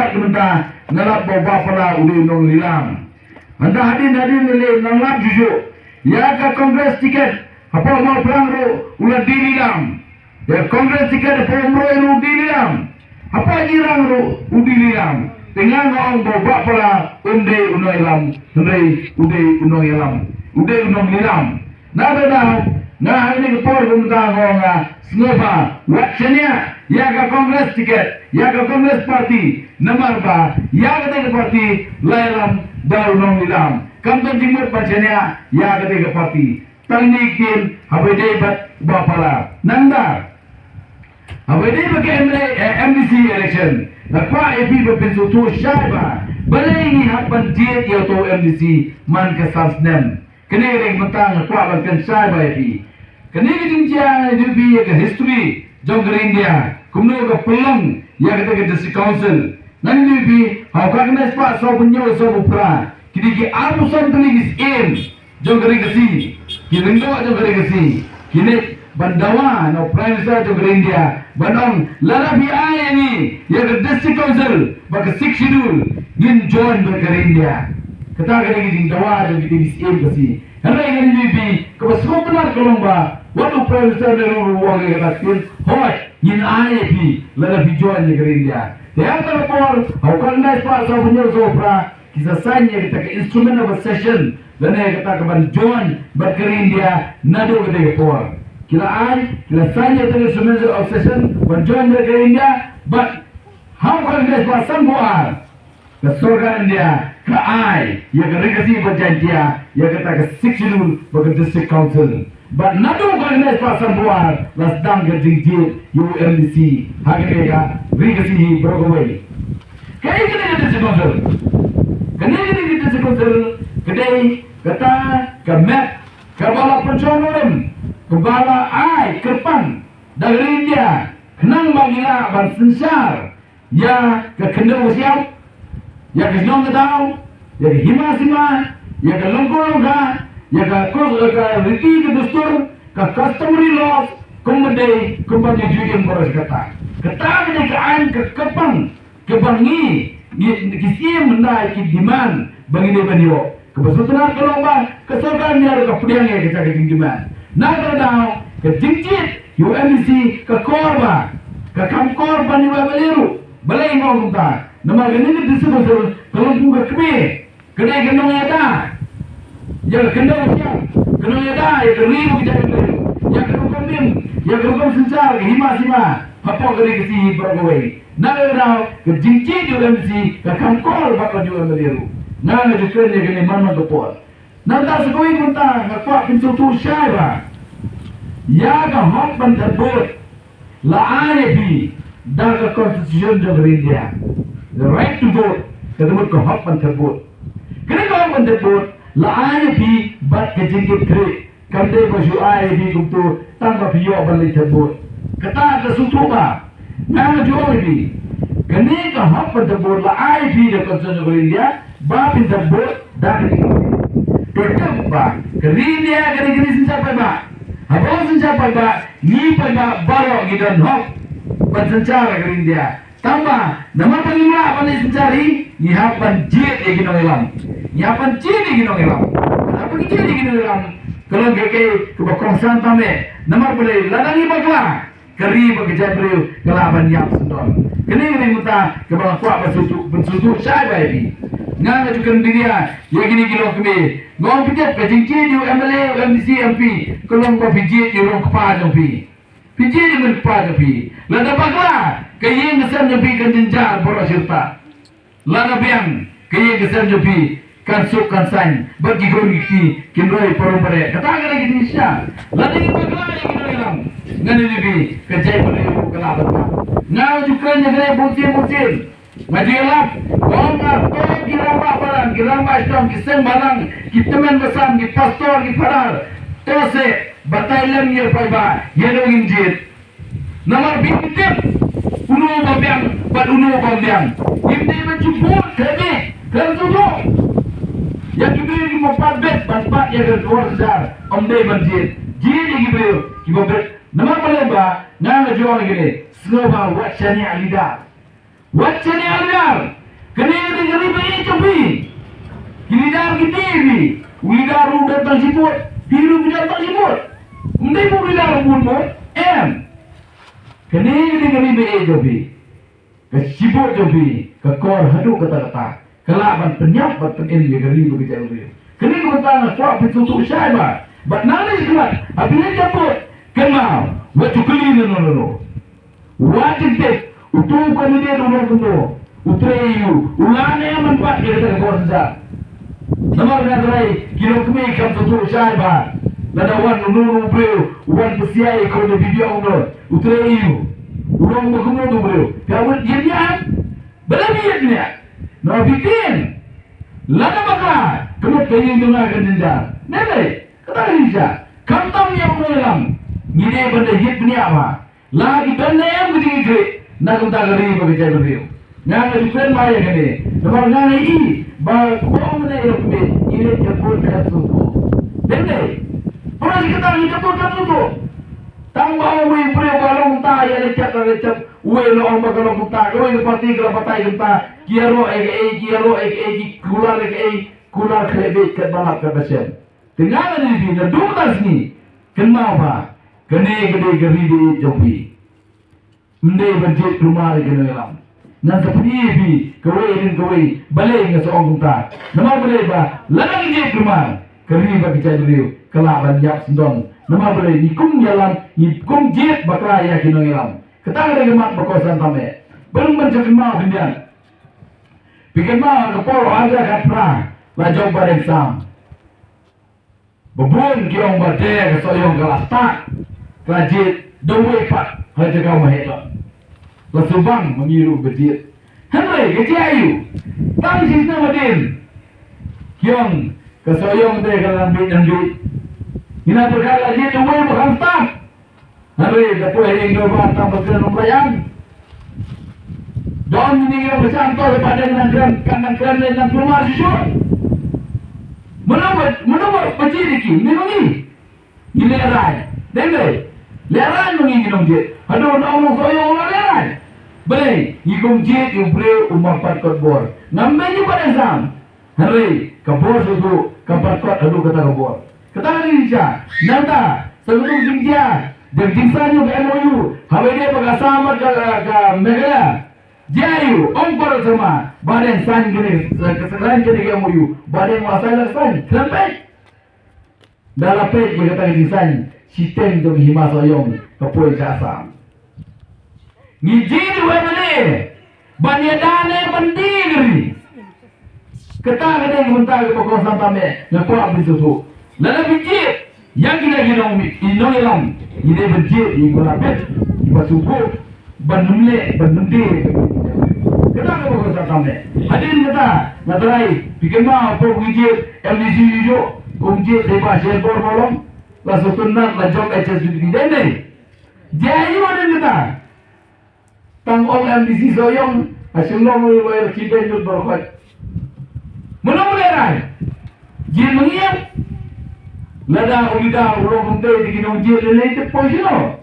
semangat kementah ngelap bawa pala udi nong lilam. Anda hadin nilai nang jujur. Ya ka kongres tiket apa mau perang ro ulah di lilam. Ya kongres tiket apa mau ro di lilam. Apa jirang ro udi lilam. Dengan ngong bawa pala unde unong ilam. Ude unong ilam. Ude unong lilam. Nada dah. Nah ini kepor kementah ngong Snova, wacanya, ya ka kongres tiket, ya ka kongres parti, nomor ba, ya ka parti, lailam, daun nong lilam. Kampen timur wacanya, ya ka parti. Tangnikin, habede bat bapala. Nanda, habede bagi MDC election. Nakwa EP berpintu tu syaiba. Balai ini hakban diet ya tu MDC man kesas nem. Kene ring mentang nakwa bagian syaiba EP. Kenapa jinjang itu ya ke history jongger India, kemudian ke pelang ya kita ke district council. Nanti itu hau kagnes pak so punya so bupra. Kini ki arusan tulis aim jongger kesi, kini ndo jongger kesi, kini bandawa no prime minister jongger India, bandong larabi ayah ni ya ke district council bak 6 schedule ngin join jongger India. Kata kini jindawa jongger tulis aim kesi. Hari ini itu kebesukan benar kolomba. Walau Prime Minister Nehru wang katakan, hoi, yin IAP, lalu bijuan negara India. Tiada terpor, haukan dah pas so punya sopra, kisah sanya kita ke instrument of accession, lalu kita ke banjuan berkeri India, nado kita ke por. Kila sanya kita instrument of accession, banjuan berkeri India, but haukan dah pas sambuar, kesorgan India, ke ai, ya ke regasi berjantia, ya kita ke 6 schedule bagi district council. But nado kagnes pasang buat las dang gedingjit UMDC hakika rigasi bergawai. Kaya kita sekonsul. Kena kita sekonsul. Kedai kata kemet kebala penconorim kebala ai kerpan dari India kenang bagila ban sensar ya ke kendau siap ya ke nong kedau ya ke himasima ya ke longkolongka ya ka riti ke dustur ka customary laws kemudian kembali jujur boros kata ni ka an ke kepang kebangi kisi mendai ki demand bagi dia banyo kebesutan kelomba kesokan dia ka pudiang ya kita ke demand naga dau ke jinjit UMDC ke korba ke kamkor bani baliru balai ngong ta nama gini disebut kalau buka kebe kedai gendong ada ya kendang siap kendang ada ya keribu kita ya kerukam dim ya kerukam sencar himasima apa keri kesi bergawai naga ke jinci juga mesti ke kamkol bakal juga meliru naga juga ni kene mana dopor nanda sekoi kunta ngakwa pintu tu syaiba ya ka hak ban terbut la IAP daga constitution of India the right to vote ketemu ke hak ban terbut kene hak ban terbut la IAP bat ke jingkit kre kamde baju IAP kumtu tanpa piyo balik terbut kata ke sutuba nama jual ini kene ke hak ban terbut la IAP de constitution of India ba pin terbut dak tetap ba kene India kene senjata ba habis senjata ba ni pa balo gidan hok ban senjata ke India tambah nama panglima apa ni sencari nyihapan jid ya ginong ilam nyihapan jid ya ginong ilam apa ni jid ya ginong ilam kalau keke kebakongsan tame nama boleh ladang ibakla keri bekerja beliau kelaban yang sendol kini ini muta kebang kuat bersutu saya bayi ngan ajukan dia ya gini kilo kami ngom pijat kejingki di MLA MDC MP kalau ngom pijat di rong kepala jampi pijat di rong kepala jampi lada bakla kaya ngesan jampi kan jenjar boros serta lada biang kaya ngesan jampi kan suk kan san bagi guriki kinroi porombare kata kira gini sya lada ni bakla ya gini ilang ngan ini kejai boleh kelabat ngan ajukan negara bucin Majilah, orang kau kira apa kira macam kisah malang, kita men besam, kita pastor, kita farar, terus batailan ye payba, ye dong injit. Nama bintik, uno babiang, bad uno babiang. Ini mencubur, kami, kerjuduk. Yang kita ini mau pabet, banpat ye kerjual besar, omde banjit. Jid ye kita bet. Nama peleba, nama jual gini, semua wacanya alida. Wacana ada lidar. Kini negeri bayi cobi. Lidar kita ni. Lidar udah tersebut. Hidup tidak tersebut. Mending pun lidar pun mo. Kini negeri bayi cobi. Kesibut cobi. Kekor haduk kata-kata. Kelaban penyap bertenin negeri begitu lebih. Kini kata kuat pintu syaiba. But nanti kuat. Apabila cabut. Kenal. Buat cukuli no. Wajib dek. Utuh kandidat rumah kuno. Utreyu. Ulane yang manfaat kita kekor saja. Namar nadrai. Kilo kami kam tutup syaiba. Nadawan nunu beliau. Wan pesiai kau di video ono. Utreyu. Ulang berkumpul tu beliau. Kau jenisnya. Berlebihannya. Nabitin. Lada bakal. Kamu pengen dengar kerja. Nene. Kata Indonesia. Kantam yang mengelam. Gini benda hit ni apa? Lagi benda yang begini. Nak kita geri bekerja beliau. Ngan different maya kene. Nampak ngan ini. Bahawa mana yang kami. Ini jemput katu. Nene. Pernah kita ni jemput katu tu. Tambah uwi beliau balong ta ya lecap. Uwi lo orang balong ta. Uwi parti kalau patai kita. Kiaro kular krebet ke balap ke pasien. Tinggal ni di dutas ni. Kenapa? Kene gede geri di jopi. Mende berjet rumah di kene lam. Nan seperti bi kawai balai ngas orang ta. Nama balai ba ladang je rumah. Keri bagi cari kelaban yak sendong. Nama balai nikum jalan nikum jet bakra ya kene lam. Ketang ada gemak berkosan tame. Belum mencari mau kendian. Bikin mau kepolo ada kat perang. Lajau bareng sam. Bebun kiong berdeh kesoyong kelas tak. Kelajit dua pat. Hai cakap mahal. Lesubang mengiru berjit. Henry kejayu. Tang sisna madin. Kiong kesoyong teh kalam bit dan bit. Ina berkala lajit dua bukan tak. Henry dapat yang dua tambah kena bayang. Don ini kita bersantai kepada kandang keren dan keluar susu. Menambah peciriki, memang ini. Ini lerai, dengar. Lerai mengi ginong jet. Aduh, orang soyong orang lerai. Boleh, ginong jet yang beri umar patkot bor. Ngambil juga desam. Hari, kabor susu, kapatkot aduh kata kabor. Kata Indonesia, nanta, sebelum jingja, jingsan juga MOU. Habis dia berkasamat ke Megala. Jayu, ongkor sama, badan san gini, kesalahan jadi kamu badan masalah san, sampai dalam pet kita kata san, sistem tu hima soyong, kapoi jasa. Ngijin dua mana, banyadane bandiri. Kata kita minta ke pokok sampai, ngakuak begitu. Lalu bijit, yang kita ginong ilang, ini bijit, ini kurapet, iba subuh. Bandumle. Kita ke pokok sampai. Hadirin kata, natarai, bikin mah pokok bijit, LDC hijau, kumjit deba shelbor bolong, lalu tunat lajok HSBD dene. Jadi mana kita? Tangol LDC soyong, asyulong mulai kita jut berkot. Mana mulai rai? Jin mengiap. Lada ulida ulong kumte dikinong jit lele itu posino.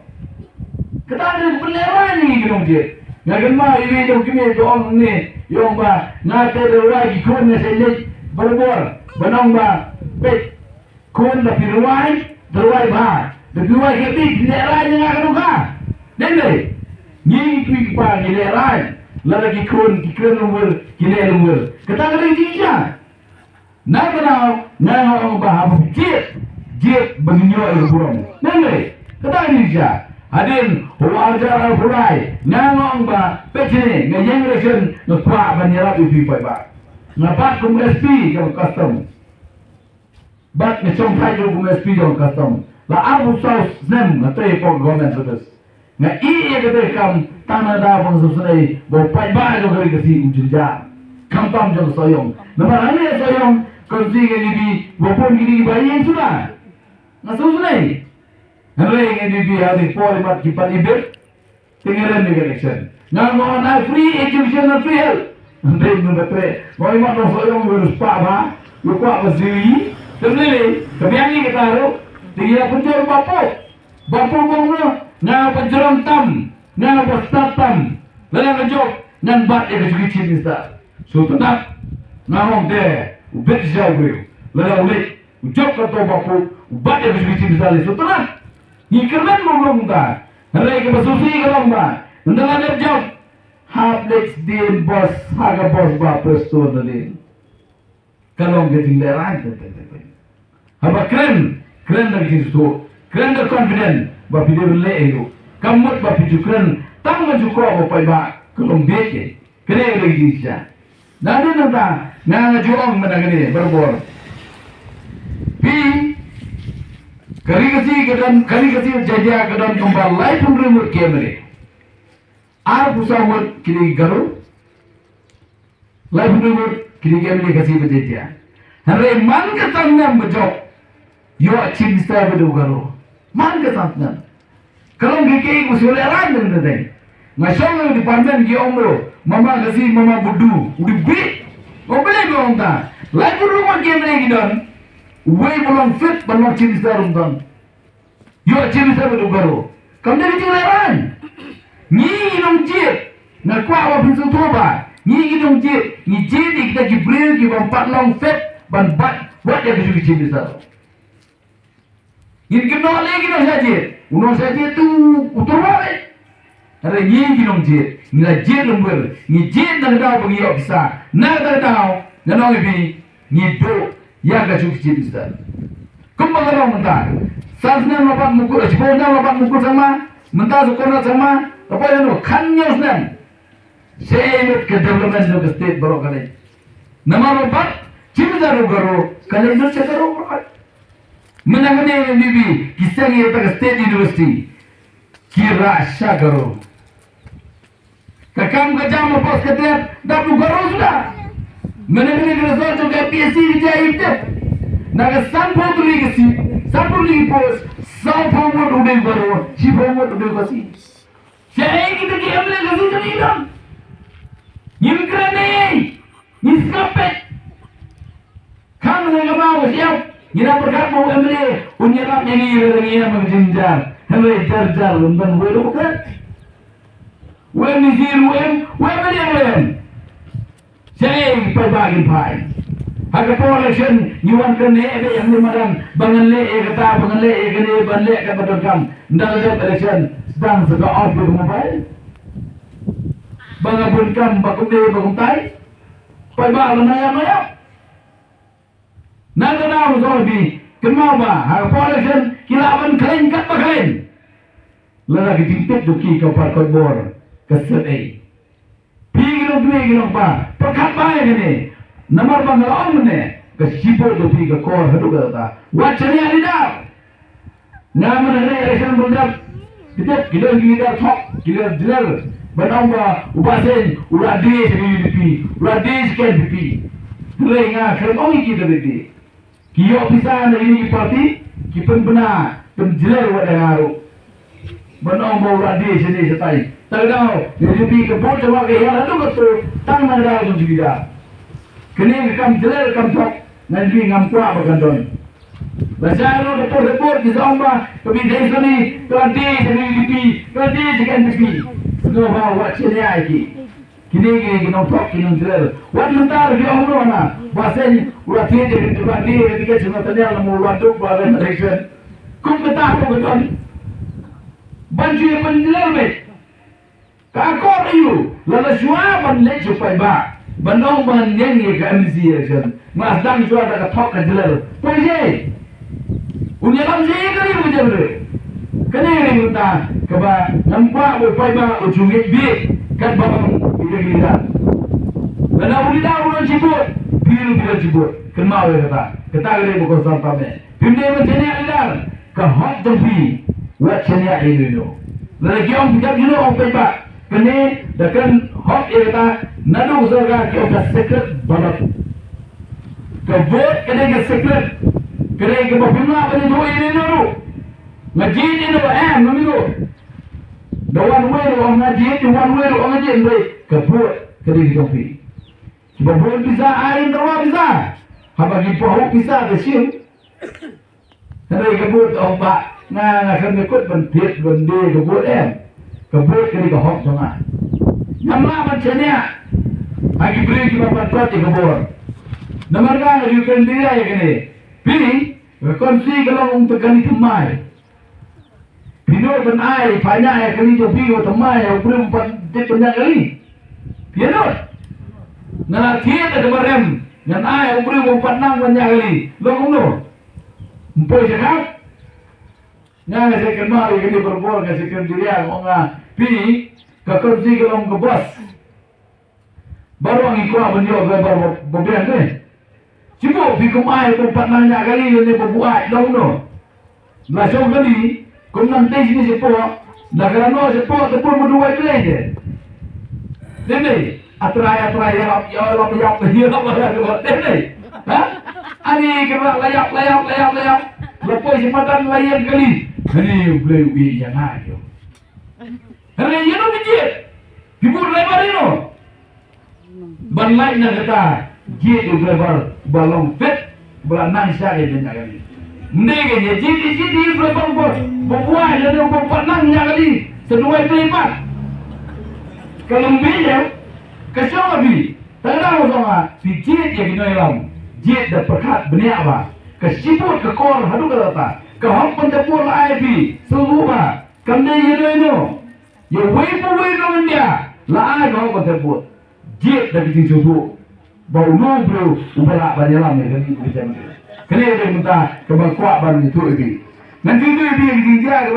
Kita ada peneran ni ginong dia. Ngagan mah ini jom kimi doang ni, yang ba ngate derai gikon na selit berbor, benong ba pet kon da pirwai, derai ba, derai ketik derai yang akan uka. Dende, ni kuik pa ni derai, lada gikon lumur, kile lumur. Kita ada jinja. Nak kenal, ngang ba habu jet benyo ilburam. Dende, kita Indonesia. Adin, warga Al-Qurai, ngangong ba, pecini, ngayang election, ngakwa banyarap ipi ba. Ngapat kung SP kang custom. Bat ngachong tayo kung SP kang custom. La abu saus nem, ngatay po government service. Nga iya kam, tanah da pang susunay, bo ba yung kari kasi ujunja. Kam tam jang soyong. Naman ano soyong, kung sige nibi, wapon gini bayin sudah. Ngasusunay. Hari ini dia hari polimat kipan ibet, tinggalan di election. Ngan mau na free education and free health. Nanti mendetre, mau imat soyong berus pak ba, lupa masih. Terlebih, kebiangi kita harus tinggal penjuru bapu bangun, na penjuru tam, na pastat tam, lalu penjuru nan bat e ke chi ni sa so tanap ngahong de ubet jau gue la ulit ujok ka to bapu bat e ke chi ni sa le so tanap ni kerman mo long ta rai ke basusi ke long ba ndala ne jau Hablex din bos haga bos ba presto din kalong ke tingleran haba keren lagi tu keren dah confident ba video le elu kamut ba piju keren tang majuko ba pai ba kalong beke keren lagi dia nade nata nga juang menangani berbor pi kari kasi jaja kadam kembal lai pun remote camera ar pusawat kini garu lai pun remote kini camera kasi berjaja hare man ka tanam bejok yo chim sta bedu garu man ka tanam kalau geke usul aran dengan deh ngasong di pandan ki omro mama kasi mama budu udi bi obele gong ta lai pun remote camera gidan way belum fit belum chim sta rumdan yo chim sta bedu garu kam dari tilaran ni nong jit na kwa wa pinsu toba ni nong jit ni jit kita gibril ki bampat long fit ban bat buat dia kesuki chim sta in kino lagi no saja uno saja tu uturwale ada ni nong jit ni la jit lembur ni jit na daw bagi yo bisa na daw na no bi ni do ya kesuki chim sta kumbang long mentar Sasnya lapan mukul, sebenarnya lapan mukul sama, mentah sekolah sama, apa yang itu kannya senang. Saya ke development of the state baru kali. Nama lapan, cipta rugaro, kali itu cipta rugaro. Menangani ini bi, kisah ini ke state university, kira syagaro. Kakam kejam apa sekalian, dah rugaro sudah. Menangani result juga PSC dijahit. Naga sampul tu lagi sih. Satu lagi pos, satu pun udah baru, si pun udah kasih. Saya kita kiam lagi kasih jadi dong. Nyimkrane, nyiskapet. Kamu yang mau siap, kita berkat mau ambil, unyarap yang ini lagi yang menjenjar, ambil jar lembang boleh bukan? Wen nisir wen wen. Saya perbagi pai. Harga election nyuan kene ebe yang limaran bangan le kata bangan le kene ban le ka badam ndal le election sedang sega off di mobile bangan pun kam bakum de bakum tai pai ba maya naga na zo bi kemau ba harga election kilaban kalen kat bakalen lara gidimpet duki ka par bor kaset ei pigino pa pakat ba kene Nomor banglaong ne ke sipol do pi ke kor hadu kata wacane ali da naman ne election bundak kita thok kita dilar banang ba ubasen uradi sini uradi sken pi renga kerong kita beti kiyo bisa ini parti kipen bena penjelar wa dengaru banang ba uradi sini setai tagaw ni pi ke bot wa ke ya hadu kata tang na da do jida kini kam jelar kam tok nanti ngam kuah bagandon. Bahasa lo report di zomba kami desa ni keladi sini dipi keladi sekian dipi. Semua bawa sini lagi. Kini tok kini jelar. Wan mentar di omro na bahasa ulah tiada di keladi ketika cuma tanya lamu waduk badan election. Kum betah apa betul? Bantu yang menjelar bet. Kakor you lalu suapan lek supaya ba. Banong ban yang ye ka MC election mas dang jua da ka thok ka jelar poje unya lam je kali bu jelar kene ni muta ka ba nampa bo pai ba ujunge bi kan ba ide gila bana ulida ulon cibut biru cibut kan mau ya kata gede bu ko sampa me pinde me jene alidar ka hot dobi wa jene alido lagi om bijak juno om pai ba kene dakan hot ya kata nadu surga ke udah secret balap ke vote kene ke secret kene ke bapuna bani do ini dulu ngaji ini do ngamido do one way do ngaji itu one way do ngaji ini ke vote kene ke topi coba vote bisa air terus bisa apa di poho bisa ke sim kene ke vote ombak nah kene ikut bentit bende ke vote ke vote kene ke hok jangan Nyamla macam ni, lagi beri kita patut dikebor. Nomor kan di kendiri ya kini. Pilih, konsi kalau untuk kali temai. Pinur penai banyak ya kali tu pilih temai ya beri empat banyak kali. Pinur. Nah kita kemarin, yang ai beri empat nang banyak kali. Lo kuno. Empat cakap. Nah saya kenal kini berbor kasih kendiri ya orang pilih. Konsi kalau ke bos. Baru ang ikuha banyo baru bebian ni. Sibuk bikum ai empat nanya kali ni berbuat dah no. Lasong kali kung nanti sini sipo, nakarano sipo tepur berdua kali je. Dene, atrai ya Allah. Dene. Ha? Ani kena layap. Lepas sempatan layan kali. Ini boleh ubi jangan yo. Hari ini no bijit. Hibur lebar ini no. Ban lain nak kata, dia tu lebar balong fit, belanang saya dia kali. Mending je, jadi lebar berbuat jadi berpanang kali, sedua itu lipat. Kalau beliau, kesal lagi. Tak ada masalah. Bijit yang kita ilam, jit dah perkat benih apa? Kesibut ke kor, hadu kata. Keham pentepur lah IP, seluruh. Kami ini. Ya wibu dia. Lah kau pentepur. Jit dah bikin subuh. Bau lu bro, ubah banyak lama kan itu macam ni. Kena dia minta kebal kuat baru itu lagi. Nanti itu dia bikin dia